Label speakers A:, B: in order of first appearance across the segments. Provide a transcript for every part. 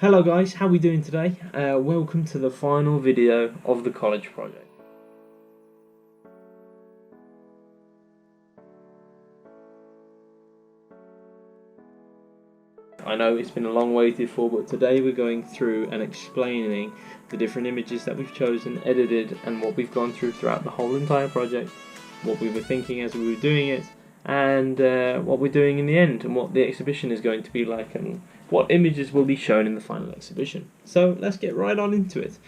A: Hello guys, how we doing today? Welcome to the final video of the college project. I know it's been a long waited for, but today we're going through and explaining the different images that we've chosen, edited, and what we've gone through throughout the whole entire project, what we were thinking as we were doing it, and what we're doing in the end, and what the exhibition is going to be like, and what images will be shown in the final exhibition. So let's get right on into it.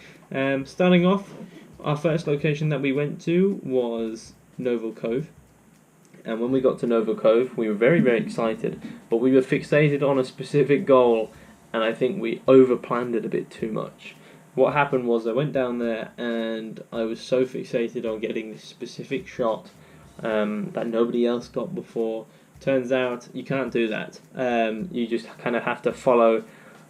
A: Starting off, our first location that we went to was Noble Cove. And when we got to Noble Cove, we were very, very excited, but we were fixated on a specific goal, and I think we over-planned it a bit too much. What happened was I went down there, and I was so fixated on getting this specific shot that nobody else got before. Turns out you can't do that. You just kind of have to follow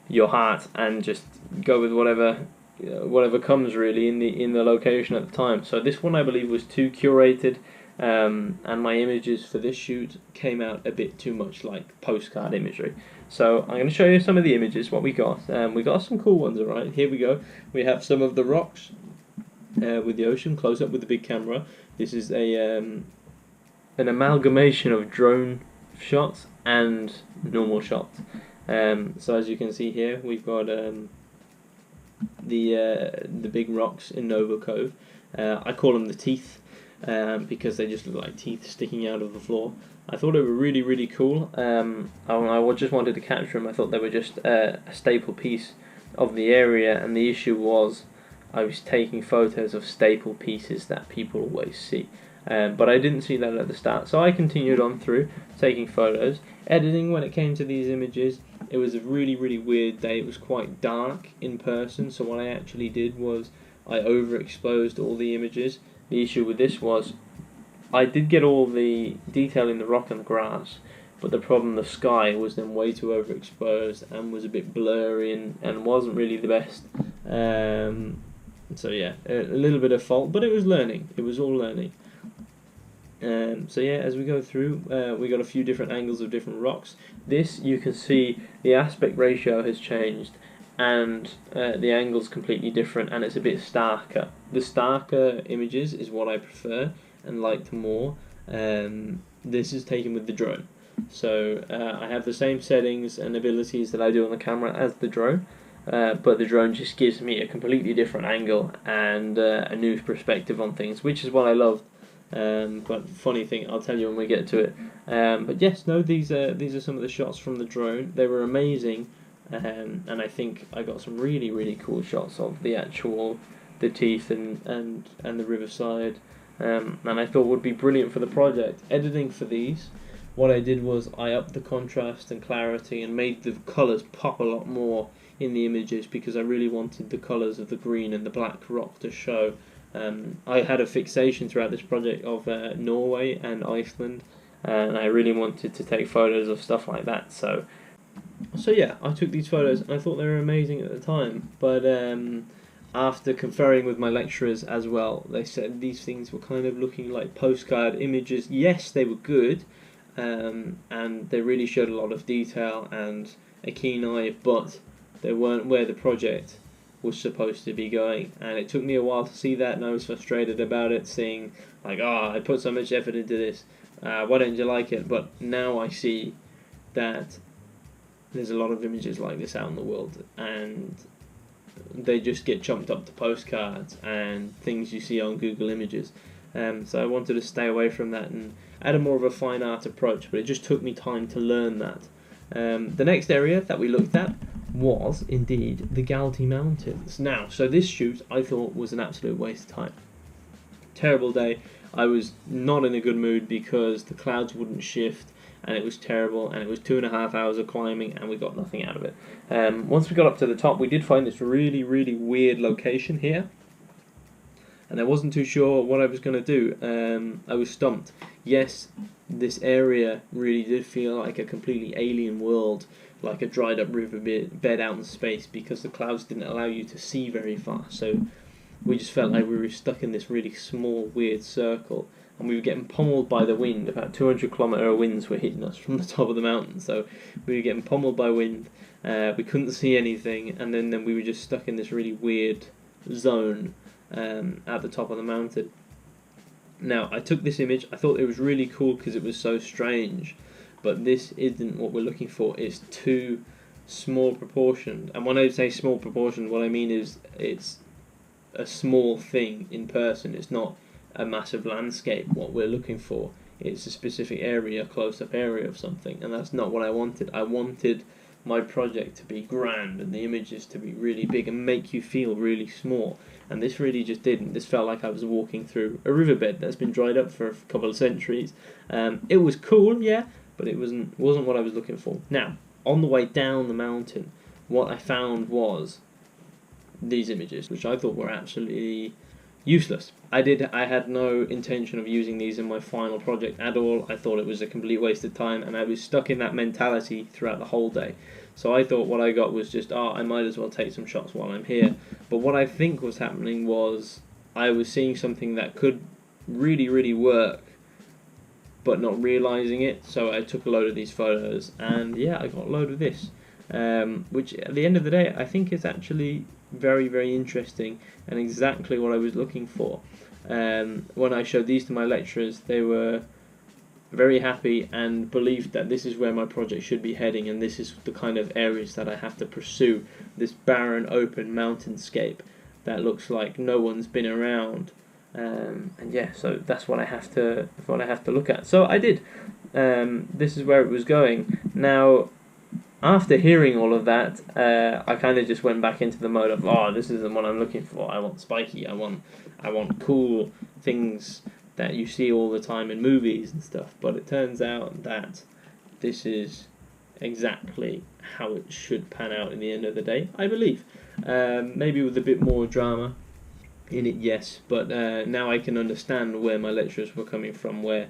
A: your heart and just go with whatever comes really in the location at the time. So this one I believe was too curated. And my images for this shoot came out a bit too much like postcard imagery. So I'm going to show you some of the images, what we got. We got some cool ones, alright. Here we go. We have some of the rocks with the ocean, close up with the big camera. This is an amalgamation of drone shots and normal shots. So as you can see here, we've got the big rocks in Noble Cove. I call them the teeth. Because they just look like teeth sticking out of the floor. I thought they were really, really cool. I just wanted to capture them. I thought they were just a staple piece of the area, and the issue was I was taking photos of staple pieces that people always see. But I didn't see that at the start, so I continued on through taking photos. Editing, when it came to these images, it was a really, really weird day. It was quite dark in person, so what I actually did was I overexposed all the images. The issue with this was I did get all the detail in the rock and the grass, but the problem, the sky was then way too overexposed and was a bit blurry and wasn't really the best. So yeah, a little bit of fault, but it was learning. It was all learning. So yeah, as we go through, we got a few different angles of different rocks. This, you can see the aspect ratio has changed, and the angle's completely different, and it's a bit starker. The starker images is what I prefer and liked more. This is taken with the drone, so I have the same settings and abilities that I do on the camera as the drone, but the drone just gives me a completely different angle and a new perspective on things, which is what I loved. But funny thing, I'll tell you when we get to it. But yes, no, these are some of the shots from the drone. They were amazing. And I think I got some really, really cool shots of the teeth and the riverside, and I thought would be brilliant for the project. Editing for these, what I did was I upped the contrast and clarity and made the colours pop a lot more in the images, because I really wanted the colours of the green and the black rock to show. I had a fixation throughout this project of Norway and Iceland, and I really wanted to take photos of stuff like that. So yeah, I took these photos and I thought they were amazing at the time, but after conferring with my lecturers as well, they said these things were kind of looking like postcard images. Yes, they were good, and they really showed a lot of detail and a keen eye, but they weren't where the project was supposed to be going, and it took me a while to see that, and I was frustrated about it, seeing like, I put so much effort into this, why don't you like it? But now I see that there's a lot of images like this out in the world, and they just get chunked up to postcards and things you see on Google Images. So I wanted to stay away from that and add a more of a fine art approach, but it just took me time to learn that. The next area that we looked at was indeed the Galtee Mountains. Now, so this shoot I thought was an absolute waste of time. Terrible day. I was not in a good mood because the clouds wouldn't shift, and it was terrible, and it was 2.5 hours of climbing, and we got nothing out of it. Once we got up to the top, we did find this really, really weird location here, and I wasn't too sure what I was going to do. I was stumped. Yes, this area really did feel like a completely alien world, like a dried up river bed out in space, because the clouds didn't allow you to see very far. So we just felt like we were stuck in this really small, weird circle, and we were getting pummeled by the wind. About 200-kilometre winds were hitting us from the top of the mountain, so we were getting pummeled by wind. We couldn't see anything, and then we were just stuck in this really weird zone at the top of the mountain. Now, I took this image. I thought it was really cool because it was so strange, but this isn't what we're looking for. It's too small proportioned, and when I say small proportioned, what I mean is it's a small thing in person. It's not a massive landscape. What we're looking for, it's a specific area, close-up area of something, and that's not what I wanted. I wanted my project to be grand and the images to be really big and make you feel really small, and this really just didn't. This felt like I was walking through a riverbed that's been dried up for a couple of centuries. It was cool, yeah, but it wasn't what I was looking for. Now, on the way down the mountain, what I found was these images, which I thought were absolutely useless. I had no intention of using these in my final project at all. I thought it was a complete waste of time, and I was stuck in that mentality throughout the whole day. So I thought what I got was just, I might as well take some shots while I'm here. But what I think was happening was I was seeing something that could really, really work, but not realising it. So I took a load of these photos, and yeah, I got a load of this, which at the end of the day, I think is actually very, very interesting and exactly what I was looking for. When I showed these to my lecturers, they were very happy and believed that this is where my project should be heading, and this is the kind of areas that I have to pursue. This barren, open mountainscape that looks like no one's been around, and yeah, so that's what I have to look at. So I did. This is where it was going. Now, after hearing all of that, I kind of just went back into the mode of, this isn't what I'm looking for. I want spiky. I want cool things that you see all the time in movies and stuff. But it turns out that this is exactly how it should pan out in the end of the day, I believe. Maybe with a bit more drama in it, yes. But now I can understand where my lecturers were coming from, where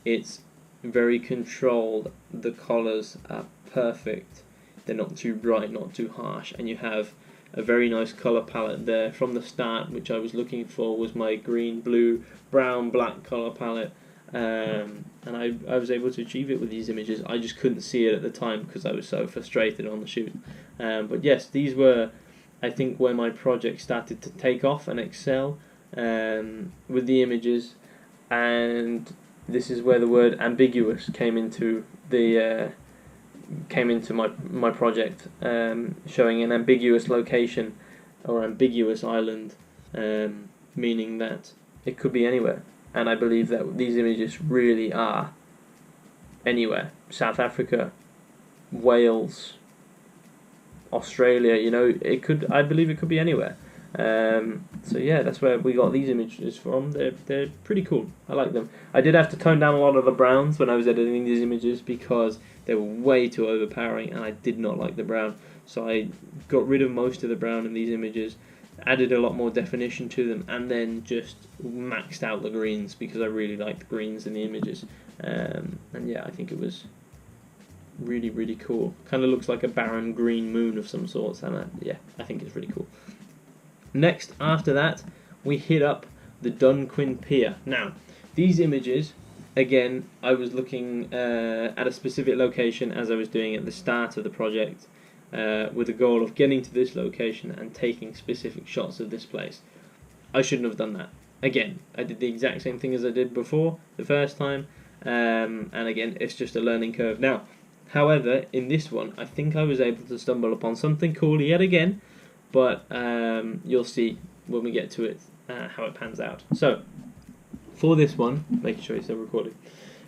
A: it's very controlled. The colours are perfect. They're not too bright, not too harsh, and you have a very nice colour palette there from the start, which I was looking for was my green, blue, brown, black colour palette, and I was able to achieve it with these images. I just couldn't see it at the time because I was so frustrated on the shoot. But yes, these were, I think, where my project started to take off and excel with the images, and this is where the word ambiguous came into my project, showing an ambiguous location or ambiguous island, meaning that it could be anywhere. And I believe that these images really are anywhere. South Africa, Wales, Australia, I believe it could be anywhere. So yeah, that's where we got these images from. They're pretty cool. I like them. I did have to tone down a lot of the browns when I was editing these images because they were way too overpowering, and I did not like the brown. So I got rid of most of the brown in these images, added a lot more definition to them, and then just maxed out the greens because I really liked the greens in the images. And yeah, I think it was really, really cool. Kind of looks like a barren green moon of some sorts, and I think it's really cool. Next, after that, we hit up the Dunquin Pier. Now, these images, again, I was looking at a specific location as I was doing at the start of the project, with the goal of getting to this location and taking specific shots of this place. I shouldn't have done that. Again, I did the exact same thing as I did before, the first time, and again, it's just a learning curve. Now, however, in this one, I think I was able to stumble upon something cool yet again, but you'll see when we get to it how it pans out. So, for this one, making sure it's still recording.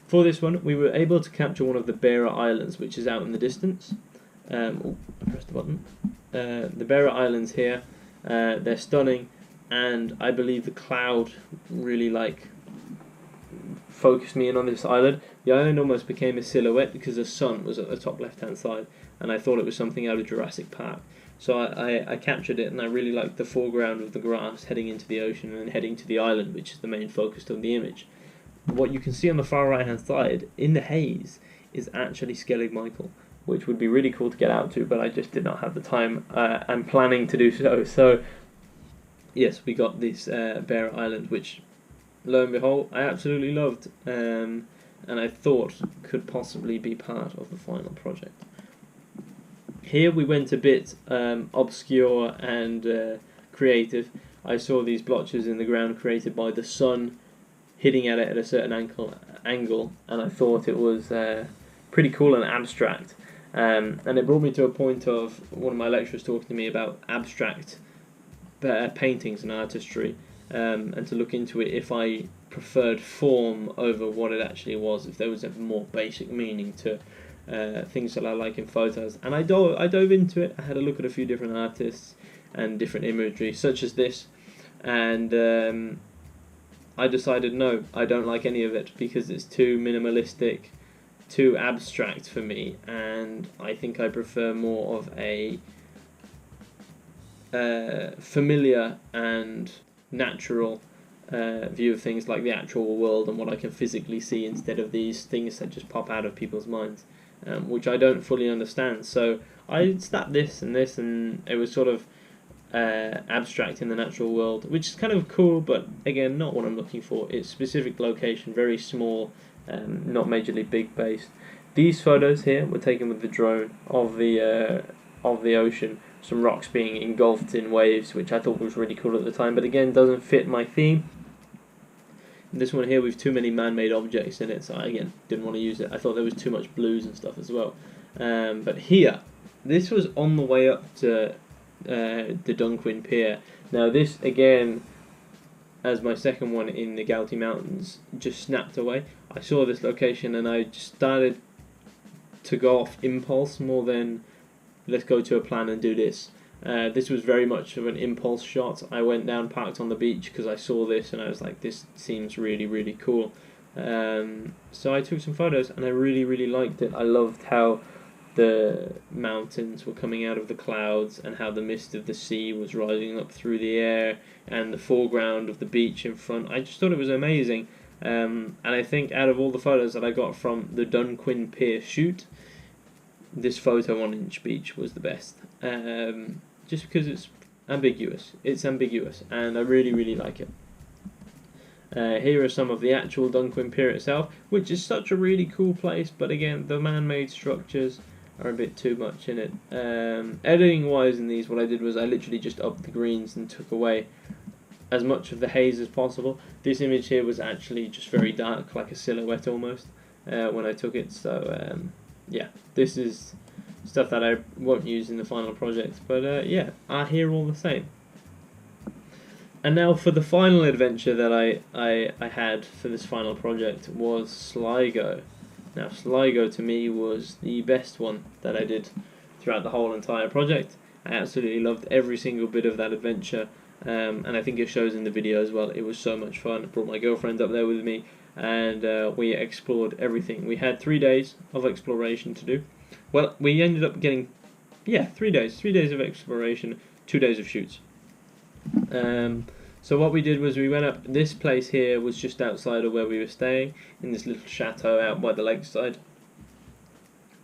A: For this one, we were able to capture one of the Beira Islands, which is out in the distance. I pressed the button. The Beira Islands here, they're stunning, and I believe the cloud really focused me in on this island. The island almost became a silhouette because the sun was at the top left-hand side, and I thought it was something out of Jurassic Park. So I captured it, and I really liked the foreground of the grass heading into the ocean and then heading to the island, which is the main focus of the image. What you can see on the far right-hand side, in the haze, is actually Skellig Michael, which would be really cool to get out to, but I just did not have the time. I'm planning to do so. So, yes, we got this Bear Island, which, lo and behold, I absolutely loved, and I thought could possibly be part of the final project. Here we went a bit obscure and creative. I saw these blotches in the ground created by the sun hitting at it at a certain angle, and I thought it was pretty cool and abstract. And it brought me to a point of one of my lecturers talking to me about abstract paintings and artistry, and to look into it if I preferred form over what it actually was, if there was a more basic meaning to things that I like in photos. And I dove into it. I had a look at a few different artists and different imagery, such as this, and I decided no, I don't like any of it because it's too minimalistic, too abstract for me, and I think I prefer more of a familiar and natural view of things, like the actual world and what I can physically see, instead of these things that just pop out of people's minds, which I don't fully understand. So I snapped this, and it was sort of abstract in the natural world, which is kind of cool, but again, not what I'm looking for. It's specific location, very small, not majorly big based. These photos here were taken with the drone of the ocean, some rocks being engulfed in waves, which I thought was really cool at the time, but again, doesn't fit my theme. This one here with too many man-made objects in it, so I again didn't want to use it. I thought there was too much blues and stuff as well. But here, this was on the way up to the Dunquin Pier. Now this again, as my second one in the Gouty Mountains, just snapped away. I saw this location and I just started to go off impulse more than let's go to a plan and do this. This was very much of an impulse shot. I went down, parked on the beach because I saw this and I was like, this seems really, really cool. So I took some photos and I really, really liked it. I loved how the mountains were coming out of the clouds and how the mist of the sea was rising up through the air, and the foreground of the beach in front. I just thought it was amazing. And I think out of all the photos that I got from the Dunquin Pier shoot, this photo on Inch Beach was the best. Just because it's ambiguous. It's ambiguous, and I really, really like it. Here are some of the actual Dunquin Pier itself, which is such a really cool place, but again, the man-made structures are a bit too much in it. Editing wise in these, what I did was I literally just upped the greens and took away as much of the haze as possible. This image here was actually just very dark, like a silhouette almost, when I took it, so yeah, this is stuff that I won't use in the final project, but yeah, are here all the same. And now for the final adventure that I had for this final project was Sligo. Now Sligo to me was the best one that I did throughout the whole entire project. I absolutely loved every single bit of that adventure, and I think it shows in the video as well. It was so much fun. I brought my girlfriend up there with me, and we explored everything. We had 3 days of exploration to do. Well, we ended up getting 3 days of exploration, 2 days of shoots. So what we did was we went up. This place here was just outside of where we were staying, in this little chateau out by the lakeside.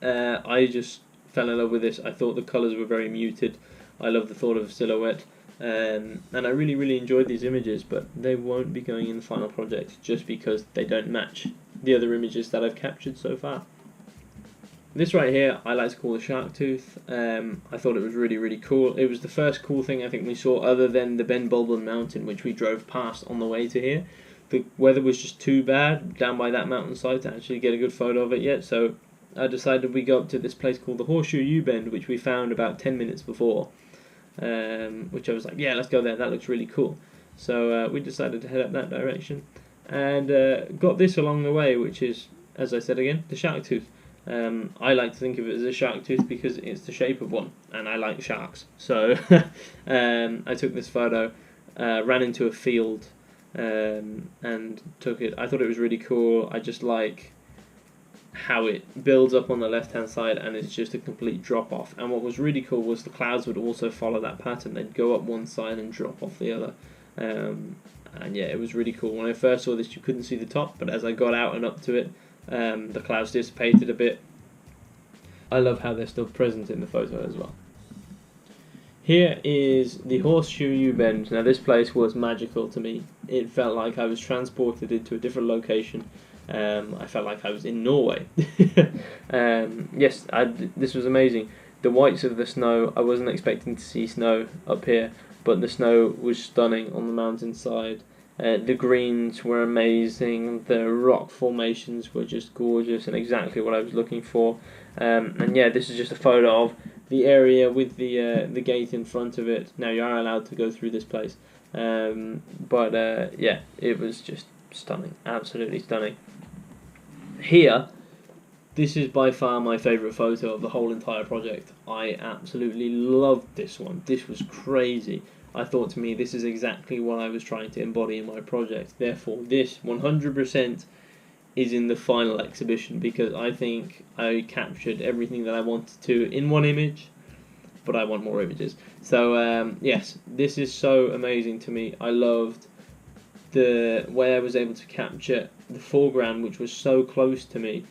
A: I just fell in love with this. I thought the colours were very muted. I love the thought of silhouette, and I really, really enjoyed these images, but they won't be going in the final project just because they don't match the other images that I've captured so far. This right here, I like to call the shark tooth. I thought it was really, really cool. It was the first cool thing I think we saw other than the Ben Bulben mountain, which we drove past on the way to here. The weather was just too bad down by that mountainside to actually get a good photo of it yet, so I decided we go up to this place called the Horseshoe U-Bend, which we found about 10 minutes before, which I was like, yeah, let's go there, that looks really cool. So we decided to head up that direction, and got this along the way, which is, as I said again, the shark tooth. I like to think of it as a shark tooth because it's the shape of one, and I like sharks. So I took this photo, ran into a field, and took it. I thought it was really cool. I just like how it builds up on the left hand side and it's just a complete drop off. And what was really cool was the clouds would also follow that pattern. They'd go up one side and drop off the other. And yeah, it was really cool. When I first saw this, you couldn't see the top, but as I got out and up to it, the clouds dissipated a bit. I love how they're still present in the photo as well. Here is the Horseshoe U-Bend. Now this place was magical to me. It felt like I was transported into a different location. I felt like I was in Norway. Yes, this was amazing. The whites of the snow, I wasn't expecting to see snow up here, but the snow was stunning on the mountainside. The greens were amazing. The rock formations were just gorgeous and exactly what I was looking for. And yeah, this is just a photo of the area with the gate in front of it. Now you are allowed to go through this place, but yeah, it was just stunning, absolutely stunning. Here, this is by far my favourite photo of the whole entire project. I absolutely loved this one. This was crazy. I thought to me, this is exactly what I was trying to embody in my project. Therefore, this 100% is in the final exhibition because I think I captured everything that I wanted to in one image, but I want more images. So yes, this is so amazing to me. I loved the way I was able to capture the foreground, which was so close to me,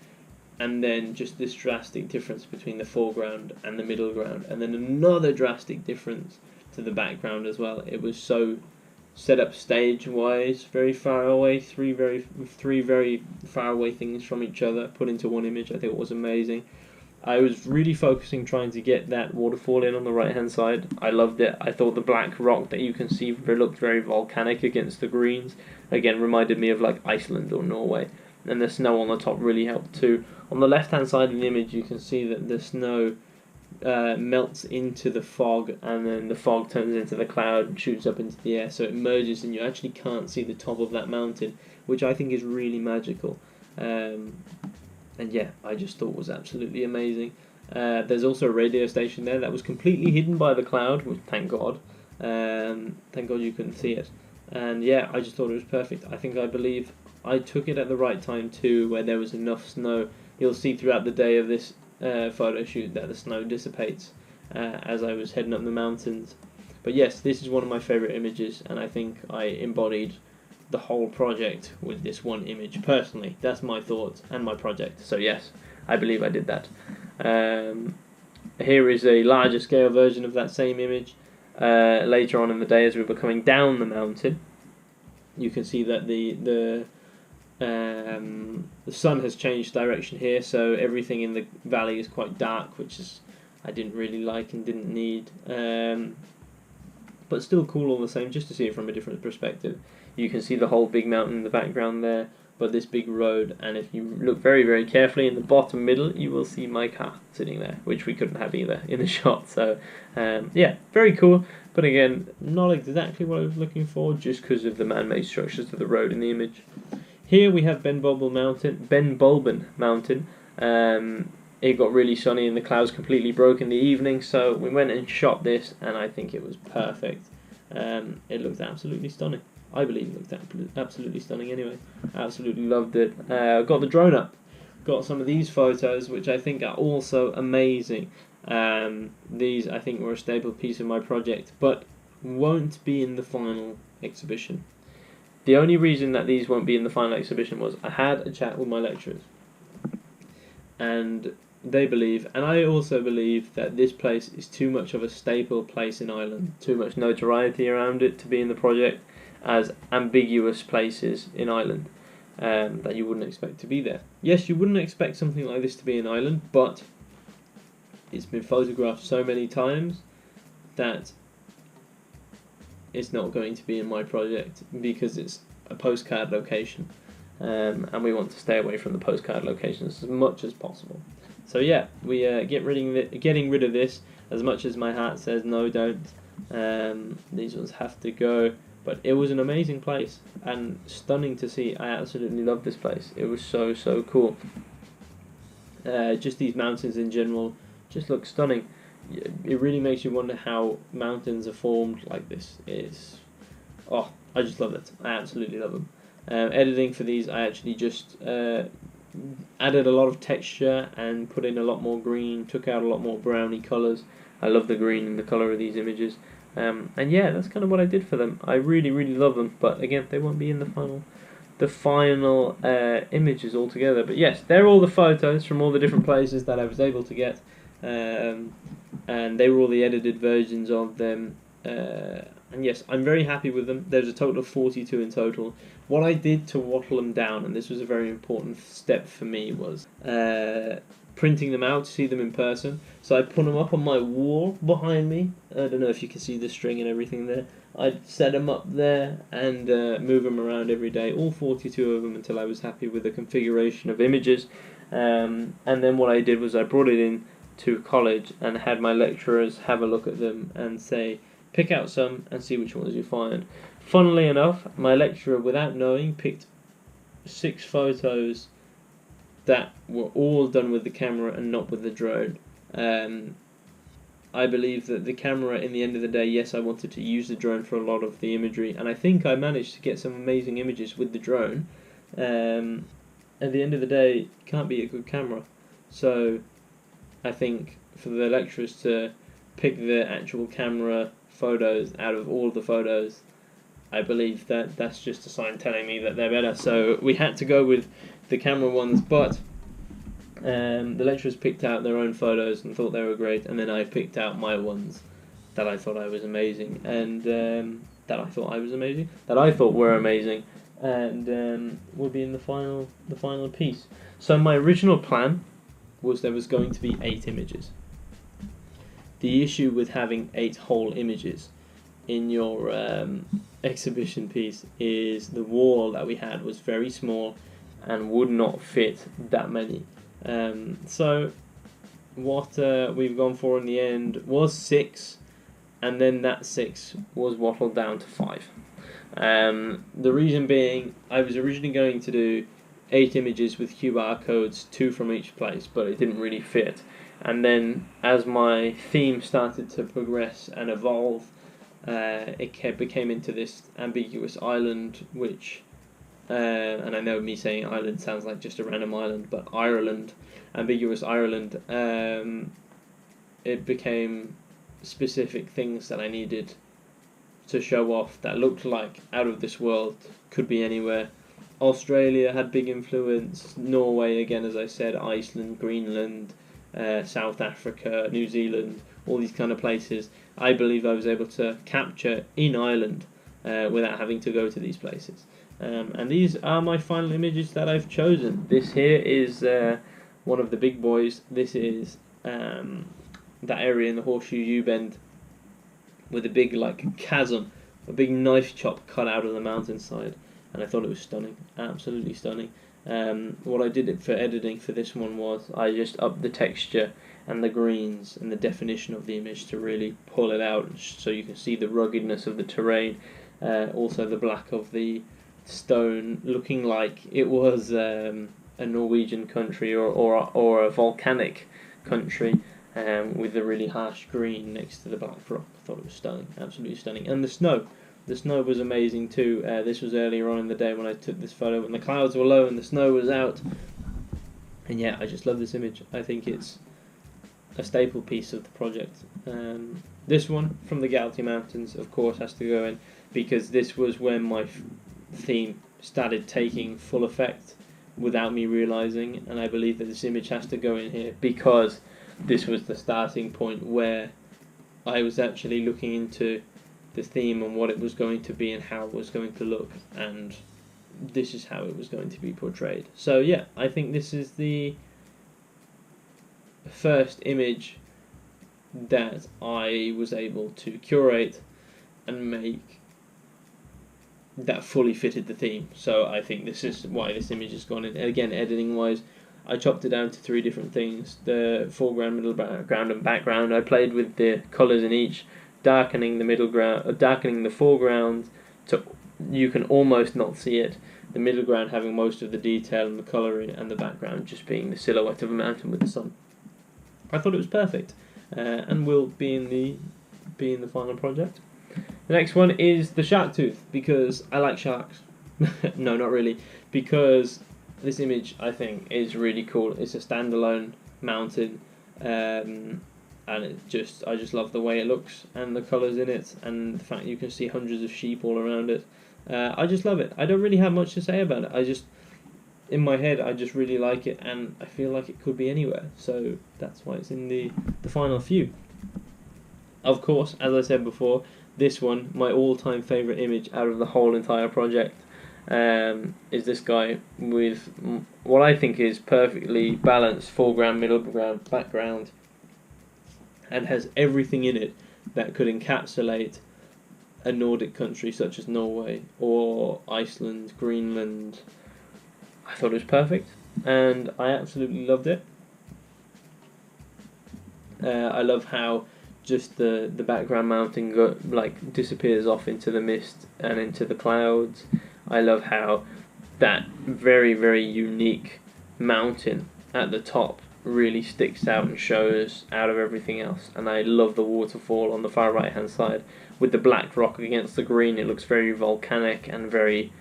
A: and then just this drastic difference between the foreground and the middle ground, and then another drastic difference to the background as well. It was so set up stage wise, very far away, three very far away things from each other put into one image. I think it was amazing. I was really focusing trying to get that waterfall in on the right hand side. I loved it. I thought the black rock that you can see looked very volcanic against the greens. Again, reminded me of like Iceland or Norway. And the snow on the top really helped too. On the left hand side of the image you can see that the snow melts into the fog, and then the fog turns into the cloud and shoots up into the air, so it merges and you actually can't see the top of that mountain, which I think is really magical. And yeah, I just thought was absolutely amazing. There's also a radio station there that was completely hidden by the cloud, which thank God. Thank God you couldn't see it. And yeah, I just thought it was perfect. I believe I took it at the right time too, where there was enough snow. You'll see throughout the day of this photo shoot that the snow dissipates as I was heading up the mountains. But yes, this is one of my favourite images, and I think I embodied the whole project with this one image. Personally, that's my thoughts and my project. So yes, I believe I did that. Here is a larger scale version of that same image. Later on in the day, as we were coming down the mountain, you can see that the sun has changed direction here, so everything in the valley is quite dark, which is I didn't really like and didn't need, but still cool all the same, just to see it from a different perspective. You can see the whole big mountain in the background there, but this big road, and if you look very, very carefully in the bottom middle, you will see my car sitting there, which we couldn't have either in the shot. So yeah, very cool, but again, not exactly what I was looking for, just because of the man-made structures of the road in the image. Here we have Ben Bulben Mountain. It got really sunny and the clouds completely broke in the evening, so we went and shot this, and I think it was perfect. It looked absolutely stunning. I believe it looked absolutely stunning anyway. Absolutely loved it. Got the drone up. Got some of these photos, which I think are also amazing. These, I think, were a staple piece of my project, but won't be in the final exhibition. The only reason that these won't be in the final exhibition was I had a chat with my lecturers, and they believe, and I also believe, that this place is too much of a staple place in Ireland, too much notoriety around it to be in the project as ambiguous places in Ireland that you wouldn't expect to be there. Yes, you wouldn't expect something like this to be in Ireland, but it's been photographed so many times that it's not going to be in my project because it's a postcard location, and we want to stay away from the postcard locations as much as possible. So yeah, we getting rid of this, as much as my heart says no, don't. These ones have to go. But it was an amazing place and stunning to see. I absolutely loved this place. It was so cool. Just these mountains in general just look stunning. It really makes you wonder how mountains are formed like this. I just love it. I absolutely love them. Editing for these, I actually just added a lot of texture and put in a lot more green, took out a lot more browny colours. I love the green and the colour of these images. And yeah, that's kind of what I did for them. I really love them, but again, they won't be in the final images altogether. But yes, they're all the photos from all the different places that I was able to get. and they were all the edited versions of them. And yes, I'm very happy with them. There's a total of 42 in total. What I did to whittle them down, and this was a very important step for me, was printing them out to see them in person. So I put them up on my wall behind me. I don't know if you can see the string and everything there. I'd set them up there and move them around every day, all 42 of them, until I was happy with the configuration of images. And then what I did was I brought it in to college and had my lecturers have a look at them and say, pick out some and see which ones you find. Funnily enough, my lecturer, without knowing, picked 6 photos that were all done with the camera and not with the drone. I believe that the camera, in the end of the day, yes, I wanted to use the drone for a lot of the imagery, and I think I managed to get some amazing images with the drone. At the end of the day, it can't be a good camera. So I think for the lecturers to pick the actual camera photos out of all the photos, I believe that that's just a sign telling me that they're better. So we had to go with the camera ones, but the lecturers picked out their own photos and thought they were great, and then I picked out my ones that I thought I was amazing, and that I thought were amazing, and will be in the final piece. So my original plan was there was going to be 8 images. The issue with having 8 whole images in your exhibition piece is the wall that we had was very small and would not fit that many. So what we've gone for in the end was 6, and then that 6 was whittled down to 5. The reason being, I was originally going to do 8 images with QR codes, 2 from each place, but it didn't really fit. And then as my theme started to progress and evolve, it became into this ambiguous island, which, and I know me saying island sounds like just a random island, but Ireland, ambiguous Ireland, it became specific things that I needed to show off that looked like out of this world, could be anywhere. Australia had big influence, Norway again, as I said, Iceland, Greenland, South Africa, New Zealand, all these kind of places. I believe I was able to capture in Ireland without having to go to these places. And these are my final images that I've chosen. This here is one of the big boys. This is that area in the Horseshoe U-Bend with a big chasm, a big knife chop cut out of the mountainside. And I thought it was stunning, absolutely stunning. What I did for editing for this one was I just upped the texture and the greens and the definition of the image to really pull it out so you can see the ruggedness of the terrain, also the black of the stone, looking like it was a Norwegian country or a volcanic country, with the really harsh green next to the black rock. I thought it was stunning, absolutely stunning. And the snow was amazing too. This was earlier on in the day when I took this photo, when the clouds were low and the snow was out. And yeah, I just love this image. I think it's a staple piece of the project. This one from the Galaxy Mountains, of course, has to go in because this was when my theme started taking full effect without me realizing, and I believe that this image has to go in here because this was the starting point where I was actually looking into the theme and what it was going to be and how it was going to look, and this is how it was going to be portrayed. So yeah, I think this is the first image that I was able to curate and make that fully fitted the theme. So I think this is why this image has gone in. Again, editing wise, I chopped it down to 3 different things: the foreground, middle background, and background. I played with the colours in each, darkening the foreground to you can almost not see it, the middle ground having most of the detail and the colouring, and the background just being the silhouette of a mountain with the sun. I thought it was perfect, and will be in the final project. The next one is the shark tooth, because I like sharks. No, not really, because this image I think is really cool. It's a standalone mountain, and I just love the way it looks and the colours in it, and the fact you can see hundreds of sheep all around it. I just love it. I don't really have much to say about it. in my head, I just really like it, and I feel like it could be anywhere. So that's why it's in the final few. Of course, as I said before, this one, my all-time favourite image out of the whole entire project, is this guy with what I think is perfectly balanced foreground, middle ground, background, and has everything in it that could encapsulate a Nordic country such as Norway or Iceland, Greenland. I thought it was perfect, and I absolutely loved it. I love how just the background mountain disappears off into the mist and into the clouds. I love how that very, very unique mountain at the top really sticks out and shows out of everything else. And I love the waterfall on the far right hand side with the black rock against the green. It looks very volcanic and very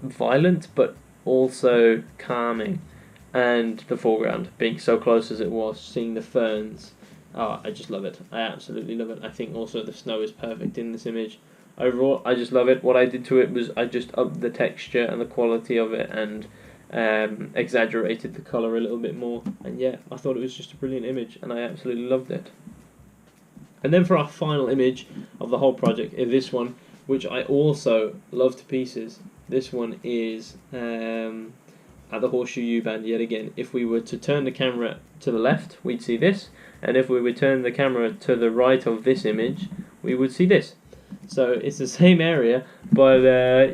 A: violent, but also calming. And the foreground being so close as it was, seeing the ferns. Oh, I just love it. I absolutely love it. I think also the snow is perfect in this image. Overall, I just love it. What I did to it was I just upped the texture and the quality of it, and exaggerated the colour a little bit more. And yeah, I thought it was just a brilliant image, and I absolutely loved it. And then for our final image of the whole project is this one, which I also love to pieces. This one is at the Horseshoe U-Band yet again. If we were to turn the camera to the left, we'd see this, and if we would turn the camera to the right of this image, we would see this. So it's the same area, but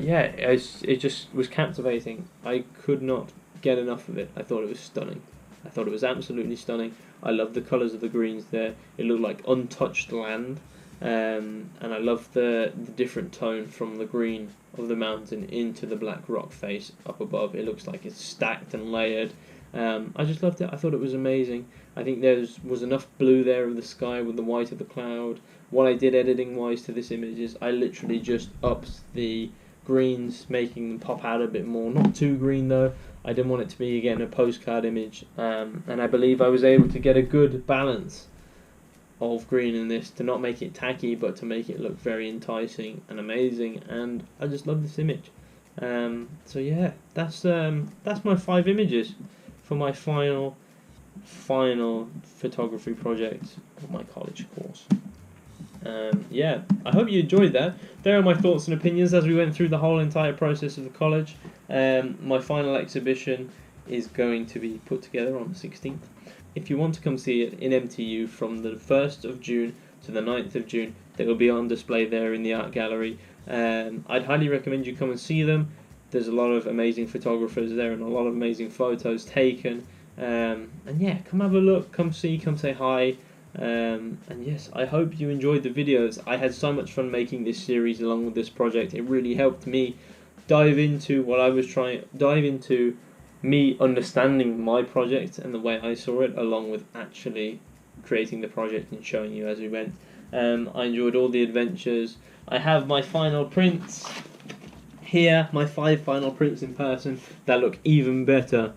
A: yeah, it just was captivating. I could not get enough of it. I thought it was stunning. I thought it was absolutely stunning. I love the colours of the greens there. It looked like untouched land, and I love the different tone from the green of the mountain into the black rock face up above. It looks like it's stacked and layered. I just loved it. I thought it was amazing. I think there was enough blue there of the sky with the white of the cloud. What I did editing wise to this image is I literally just upped the greens, making them pop out a bit more. Not too green though. I didn't want it to be, again, a postcard image, and I believe I was able to get a good balance of green in this, to not make it tacky but to make it look very enticing and amazing, and I just love this image. So yeah, that's my 5 images for my final photography project of my college course. Yeah, I hope you enjoyed that. There are my thoughts and opinions as we went through the whole entire process of the college. My final exhibition is going to be put together on the 16th. If you want to come see it in MTU from the 1st of June to the 9th of June, they will be on display there in the art gallery. I'd highly recommend you come and see them. There's a lot of amazing photographers there and a lot of amazing photos taken. And yeah, come have a look, come see, come say hi. And yes, I hope you enjoyed the videos. I had so much fun making this series along with this project. It really helped me dive into me understanding my project and the way I saw it, along with actually creating the project and showing you as we went. I enjoyed all the adventures. I have my final prints here, my 5 final prints in person that look even better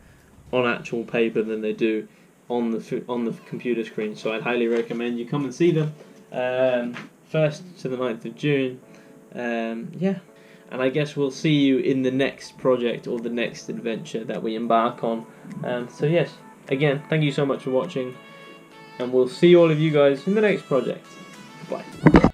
A: on actual paper than they do on the computer screen. So I'd highly recommend you come and see them. 1st to the 9th of June. Yeah. And I guess we'll see you in the next project or the next adventure that we embark on. So yes, again, thank you so much for watching, and we'll see all of you guys in the next project. Bye.